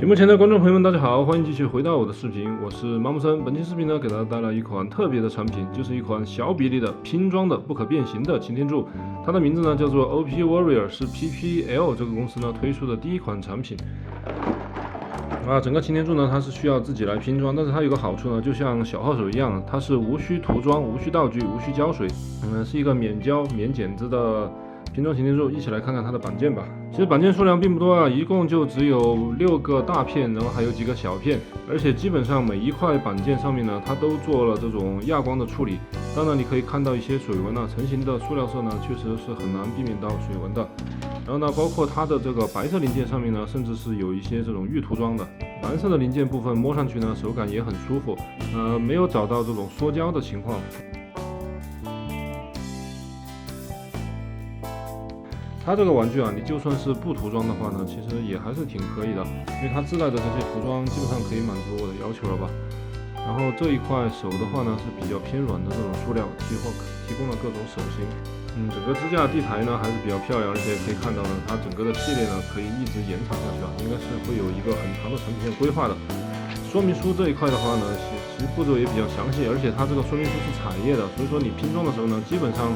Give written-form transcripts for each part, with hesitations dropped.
屏幕前的观众朋友们，大家好，欢迎继续回到我的视频，我是马木森。本期视频呢，给大家带来一款特别的产品，就是一款小比例的拼装的不可变形的擎天柱，它的名字呢叫做 OP Warrior， 是 PPL 这个公司呢推出的第一款产品。整个擎天柱呢，它是需要自己来拼装，但是它有个好处呢，就像小号手一样，它是无需涂装、无需道具、无需胶水，是一个免胶、免剪子的拼装擎天柱。一起来看看它的板件吧。其实板件数量并不多啊，一共就只有6个大片，然后还有几个小片，而且基本上每一块板件上面呢，它都做了这种亚光的处理。当然你可以看到一些水纹啊，成型的塑料色呢，确实是很难避免到水纹的。然后呢，包括它的这个白色零件上面呢，甚至是有一些这种预涂装的。蓝色的零件部分摸上去呢，手感也很舒服，没有找到这种缩胶的情况。它这个玩具啊，你就算是不涂装的话呢，其实也还是挺可以的，因为它自带的这些涂装基本上可以满足我的要求了吧。然后这一块手的话呢，是比较偏软的这种塑料，提供了各种手型。整个支架地台呢还是比较漂亮，而且可以看到呢，它整个的系列呢可以一直延长下去啊，应该是会有一个很长的产品线规划的。说明书这一块的话呢，其实步骤也比较详细，而且它这个说明书是彩页的，所以说你拼装的时候呢，基本上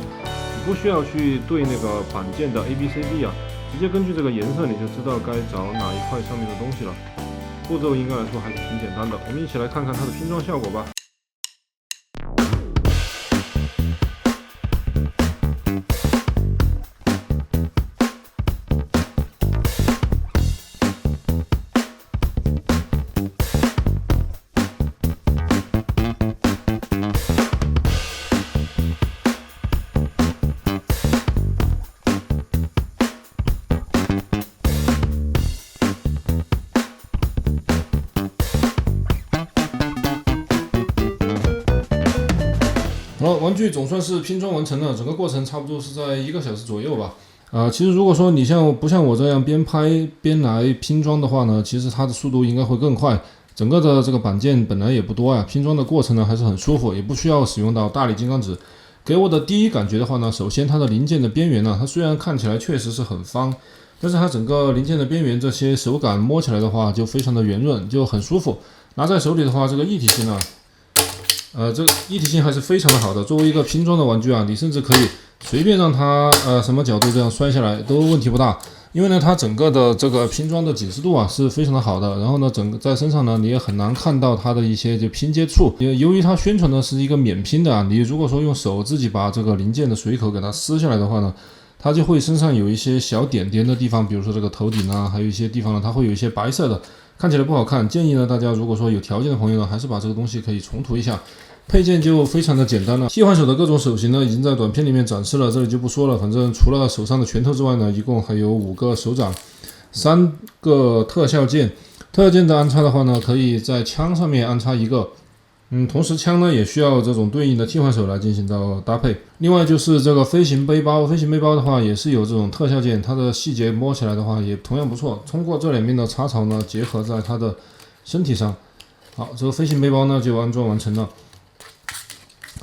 不需要去对那个板件的 ABCD 啊，直接根据这个颜色你就知道该找哪一块上面的东西了。步骤应该来说还是挺简单的，我们一起来看看它的拼装效果吧。好了，玩具总算是拼装完成了，整个过程差不多是在1个小时左右吧。其实如果说你不像我这样边拍边来拼装的话呢，其实它的速度应该会更快。整个的这个板件本来也不多呀，拼装的过程呢还是很舒服，也不需要使用到大理金刚指。给我的第一感觉的话呢，首先它的零件的边缘呢，它虽然看起来确实是很方，但是它整个零件的边缘这些手感摸起来的话就非常的圆润，就很舒服。拿在手里的话，这个一体性啊。这个一体性还是非常的好的。作为一个拼装的玩具啊，你甚至可以随便让它什么角度这样摔下来都问题不大，因为呢它整个的这个拼装的紧实度啊是非常的好的。然后呢，整个在身上呢你也很难看到它的一些就拼接处，由于它宣传的是一个免拼的啊，你如果说用手自己把这个零件的水口给它撕下来的话呢，它就会身上有一些小点点的地方，比如说这个头顶啊，还有一些地方呢它会有一些白色的，看起来不好看。建议呢大家如果说有条件的朋友呢，还是把这个东西可以重涂一下。配件就非常的简单了，替换手的各种手型呢，已经在短片里面展示了，这里就不说了。反正除了手上的拳头之外呢，一共还有5个手掌，3个特效键。特效键的安插的话呢，可以在枪上面安插1个，同时枪呢也需要这种对应的替换手来进行到搭配。另外就是这个飞行背包，飞行背包的话也是有这种特效键，它的细节摸起来的话也同样不错。通过这2面的插槽呢，结合在它的身体上。好，这个飞行背包呢就安装完成了。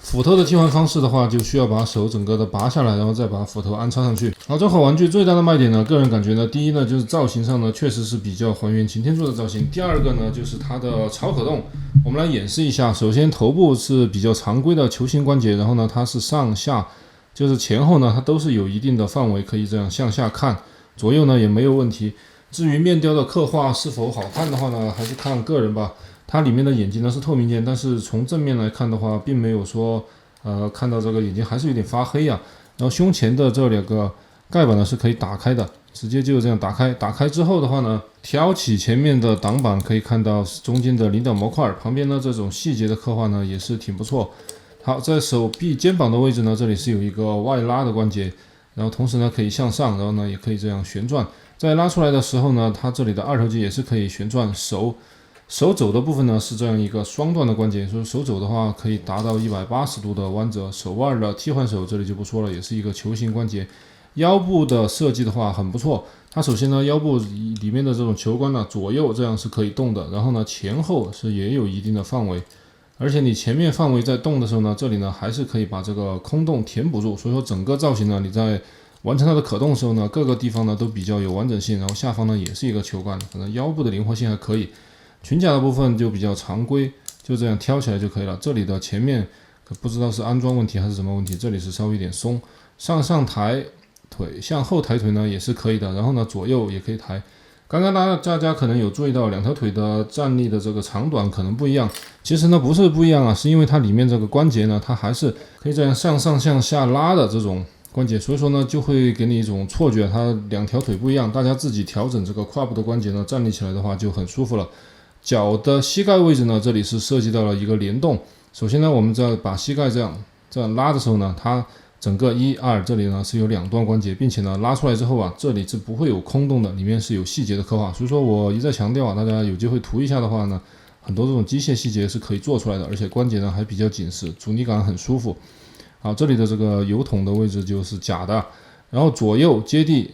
斧头的替换方式的话，就需要把手整个的拔下来，然后再把斧头安插上去。好，这款玩具最大的卖点呢，个人感觉呢，第一呢就是造型上呢确实是比较还原擎天柱的造型。第二个呢就是它的槽可动，我们来演示一下。首先头部是比较常规的球形关节，然后呢它是上下，就是前后呢它都是有一定的范围可以这样向下看，左右呢也没有问题。至于面雕的刻画是否好看的话呢，还是看个人吧。它里面的眼睛呢是透明件，但是从正面来看的话，并没有说看到这个眼睛还是有点发黑啊。然后胸前的这2个盖板呢是可以打开的，直接就这样打开。打开之后的话呢，挑起前面的挡板，可以看到中间的领导模块，旁边呢这种细节的刻画呢也是挺不错。好，在手臂肩膀的位置呢，这里是有一个外拉的关节，然后同时呢可以向上，然后呢也可以这样旋转。在拉出来的时候呢，它这里的2头肌也是可以旋转。手肘的部分呢是这样一个双段的关节，所以手肘的话可以达到180度的弯折。手腕的替换手这里就不说了，也是一个球形关节。腰部的设计的话很不错，它首先呢腰部里面的这种球冠呢左右这样是可以动的，然后呢前后是也有一定的范围，而且你前面范围在动的时候呢，这里呢还是可以把这个空洞填补住，所以说整个造型呢你在完成它的可动的时候呢，各个地方呢都比较有完整性，然后下方呢也是一个球杆，反正腰部的灵活性还可以。裙甲的部分就比较常规，就这样挑起来就可以了。这里的前面可不知道是安装问题还是什么问题，这里是稍微有点松。上抬腿，向后抬腿呢也是可以的，然后呢左右也可以抬。刚刚大家可能有注意到两条腿的站立的这个长短可能不一样，其实呢不是不一样啊，是因为它里面这个关节呢，它还是可以这样向上向下拉的这种关节，所以说呢就会给你一种错觉，它两条腿不一样，大家自己调整这个胯部的关节呢，站立起来的话就很舒服了。脚的膝盖位置呢，这里是涉及到了一个联动。首先呢，我们在把膝盖这样拉的时候呢，它整个1、2这里呢是有2段关节，并且呢拉出来之后啊，这里是不会有空洞的，里面是有细节的刻画。所以说我一再强调啊，大家有机会涂一下的话呢，很多这种机械细节是可以做出来的，而且关节呢还比较紧实，阻尼感很舒服。好，这里的这个油桶的位置就是假的，然后左右接地，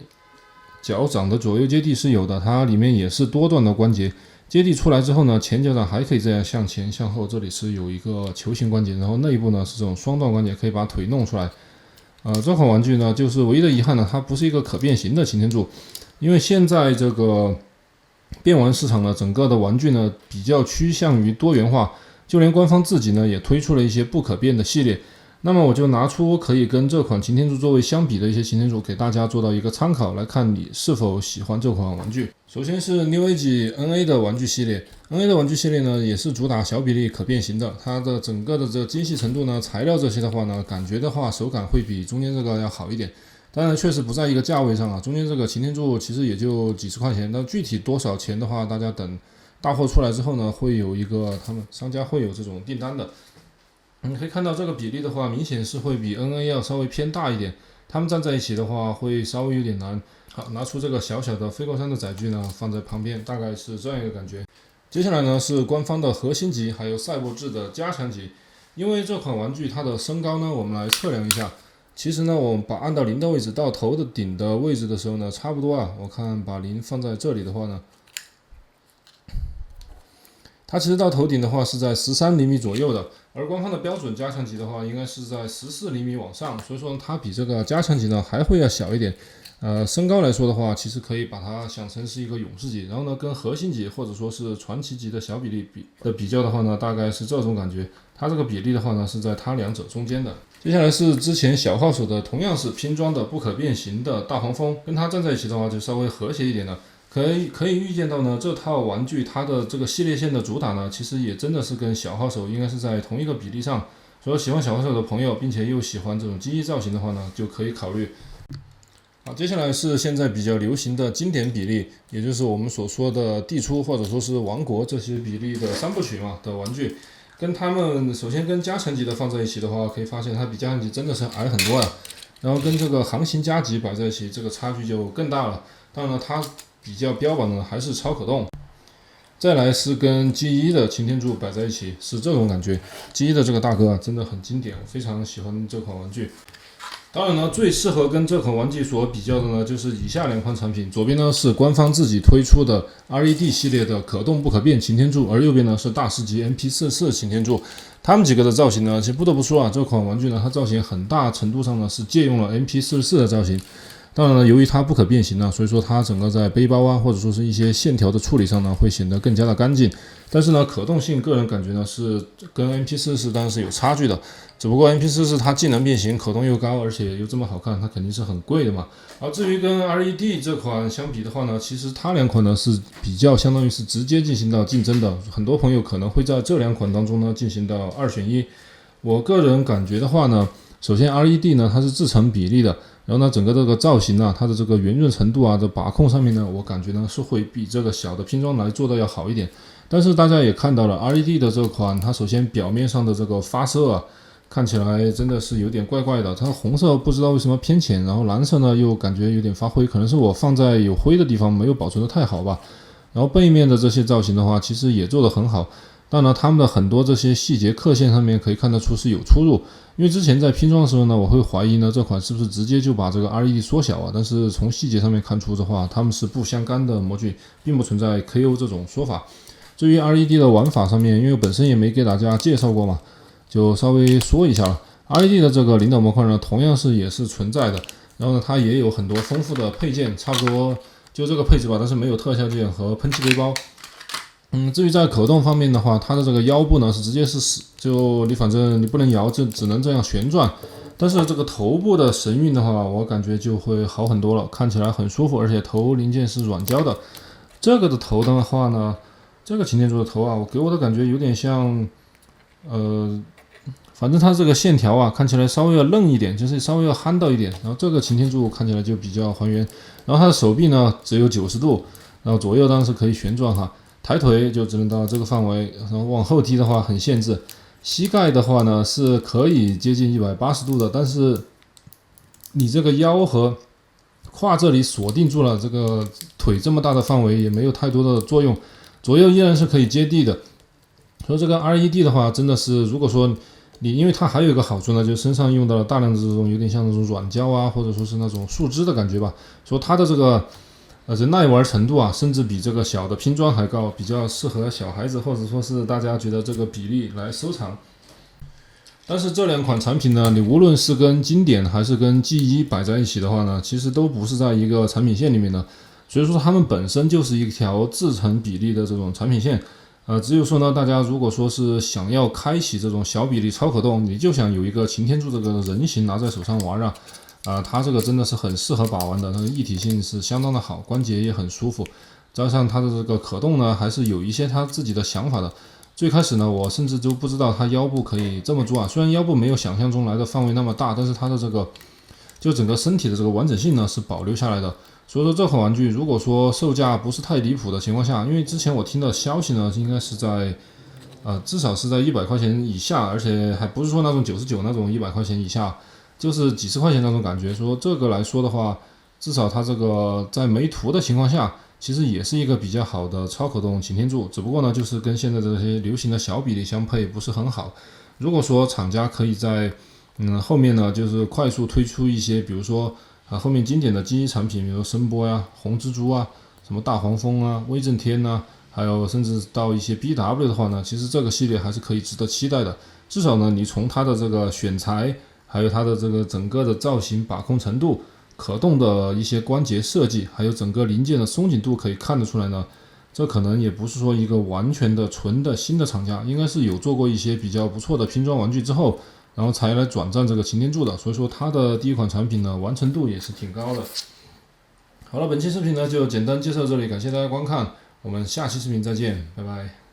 脚掌的左右接地是有的，它里面也是多段的关节。接地出来之后呢，前脚掌还可以这样向前向后，这里是有一个球形关节，然后内部呢是这种双段关节，可以把腿弄出来。这款玩具呢，就是唯一的遗憾呢，它不是一个可变形的擎天柱，因为现在这个电玩市场呢，整个的玩具呢比较趋向于多元化，就连官方自己呢也推出了一些不可变的系列。那么我就拿出可以跟这款擎天柱作为相比的一些擎天柱，给大家做到一个参考，来看你是否喜欢这款玩具。首先是 New Age NA 的玩具系列 ，NA 的玩具系列呢也是主打小比例可变形的，它的整个的这个精细程度呢，材料这些的话呢，感觉的话手感会比中间这个要好一点。当然确实不在一个价位上啊，中间这个擎天柱其实也就几十块钱，但具体多少钱的话，大家等大货出来之后呢，会有一个他们商家会有这种订单的。你可以看到这个比例的话，明显是会比 NA 要稍微偏大一点，它们站在一起的话会稍微有点难。好，拿出这个小小的飞过山的载具呢，放在旁边，大概是这样一个感觉。接下来呢是官方的核心级，还有赛博智的加强级。因为这款玩具它的身高呢，我们来测量一下。其实呢，我们把按到0的位置到头的顶的位置的时候呢，差不多啊。我看把0放在这里的话呢，它其实到头顶的话是在13厘米左右的，而官方的标准加强级的话，应该是在14厘米往上，所以说它比这个加强级呢还会要小一点。身高来说的话，其实可以把它想成是一个勇士级，然后呢，跟核心级或者说是传奇级的小比例比较的话呢，大概是这种感觉。它这个比例的话呢，是在它两者中间的。接下来是之前小号手的，同样是拼装的不可变形的大黄蜂，跟它站在一起的话就稍微和谐一点了。可以预见到呢，这套玩具它的这个系列线的主打呢，其实也真的是跟小号手应该是在同一个比例上。所以喜欢小号手的朋友，并且又喜欢这种机翼造型的话呢，就可以考虑。好，接下来是现在比较流行的经典比例，也就是我们所说的地出或者说是王国这些比例的3部曲嘛的玩具，跟它们首先跟加强级的放在一起的话，可以发现它比加强级真的是矮很多呀。然后跟这个航行加级摆在一起，这个差距就更大了。当然了，它比较标榜的还是超可动。再来是跟 G1 的擎天柱摆在一起，是这种感觉。G1 的这个大哥啊，真的很经典，我非常喜欢这款玩具。当然呢，最适合跟这款玩具所比较的呢，就是以下2款产品。左边呢是官方自己推出的 LED 系列的可动不可变擎天柱，而右边呢是大师级 MP44 擎天柱。他们几个的造型呢，其实不得不说啊，这款玩具呢，它造型很大程度上呢是借用了 MP44 的造型。当然了，由于它不可变形呢，所以说它整个在背包啊，或者说是一些线条的处理上呢，会显得更加的干净。但是呢，可动性个人感觉呢是跟 MP44 当然是有差距的。只不过 MP44 它既能变形，可动又高，而且又这么好看，它肯定是很贵的嘛。而至于跟 LED 这款相比的话呢，其实它2款呢是比较相当于是直接进行到竞争的。很多朋友可能会在这2款当中呢进行到2选1。我个人感觉的话呢，首先 LED 呢它是制成比例的，然后呢整个这个造型啊，它的这个圆润程度啊的把控上面呢，我感觉呢是会比这个小的拼装来做的要好一点。但是大家也看到了 LED 的这款，它首先表面上的这个发色啊，看起来真的是有点怪怪的，它红色不知道为什么偏浅，然后蓝色呢又感觉有点发灰，可能是我放在有灰的地方没有保存的太好吧。然后背面的这些造型的话，其实也做得很好。当然，他们的很多这些细节刻线上面可以看得出是有出入，因为之前在拼装的时候呢，我会怀疑呢这款是不是直接就把这个 LED 缩小啊？但是从细节上面看出的话，它们是不相干的模具，并不存在 KO 这种说法。至于 LED 的玩法上面，因为本身也没给大家介绍过嘛，就稍微说一下了。LED 的这个领导模块呢，同样是也是存在的。然后呢，它也有很多丰富的配件，差不多就这个配置吧，但是没有特效件和喷漆背包。至于在可动方面的话，它的这个腰部呢是直接是就你反正你不能摇，就只能这样旋转。但是这个头部的神韵的话，我感觉就会好很多了，看起来很舒服，而且头零件是软胶的。这个的头的话呢，这个擎天柱的头啊，给我的感觉有点像，反正它这个线条啊，看起来稍微要嫩一点，就是稍微要憨到一点。然后这个擎天柱看起来就比较还原。然后它的手臂呢只有90度，然后左右当然是可以旋转哈，抬腿就只能到这个范围，然后往后踢的话很限制。膝盖的话呢是可以接近180度的，但是你这个腰和胯这里锁定住了这个腿这么大的范围，也没有太多的作用，左右依然是可以接地的。所以这个 RED 的话，真的是如果说你，因为它还有一个好处呢，就是身上用到了大量的这种有点像那种软胶啊，或者说是那种树脂的感觉吧，说它的这个耐玩程度啊，甚至比这个小的拼装还高，比较适合小孩子或者说是大家觉得这个比例来收藏。但是这两款产品呢，你无论是跟经典还是跟 G1摆在一起的话呢，其实都不是在一个产品线里面的，所以说它们本身就是一条自成比例的这种产品线。只有说呢，大家如果说是想要开启这种小比例超可动，你就想有一个擎天柱这个人形拿在手上玩啊，它这个真的是很适合把玩的，它的一体性是相当的好，关节也很舒服，加上它的这个可动呢，还是有一些它自己的想法的。最开始呢，我甚至就不知道它腰部可以这么做啊，虽然腰部没有想象中来的范围那么大，但是它的这个就整个身体的这个完整性呢是保留下来的。所以说这款玩具如果说售价不是太离谱的情况下，因为之前我听到消息呢，应该是在至少是在100块钱以下，而且还不是说那种99那种100块钱以下，就是几十块钱那种感觉。说这个来说的话，至少它这个在没图的情况下，其实也是一个比较好的超可动擎天柱，只不过呢，就是跟现在这些流行的小比例相配不是很好。如果说厂家可以在后面呢，就是快速推出一些，比如说后面经典的G1产品，比如声波呀、红蜘蛛啊、什么大黄蜂啊、威震天呐，还有甚至到一些 BW 的话呢，其实这个系列还是可以值得期待的。至少呢，你从它的这个选材，还有它的这个整个的造型把控程度、可动的一些关节设计，还有整个零件的松紧度，可以看得出来呢。这可能也不是说一个完全的纯的新的厂家，应该是有做过一些比较不错的拼装玩具之后，然后才来转战这个擎天柱的，所以说它的第一款产品呢，完成度也是挺高的。好了，本期视频呢就简单介绍这里，感谢大家观看，我们下期视频再见，拜拜。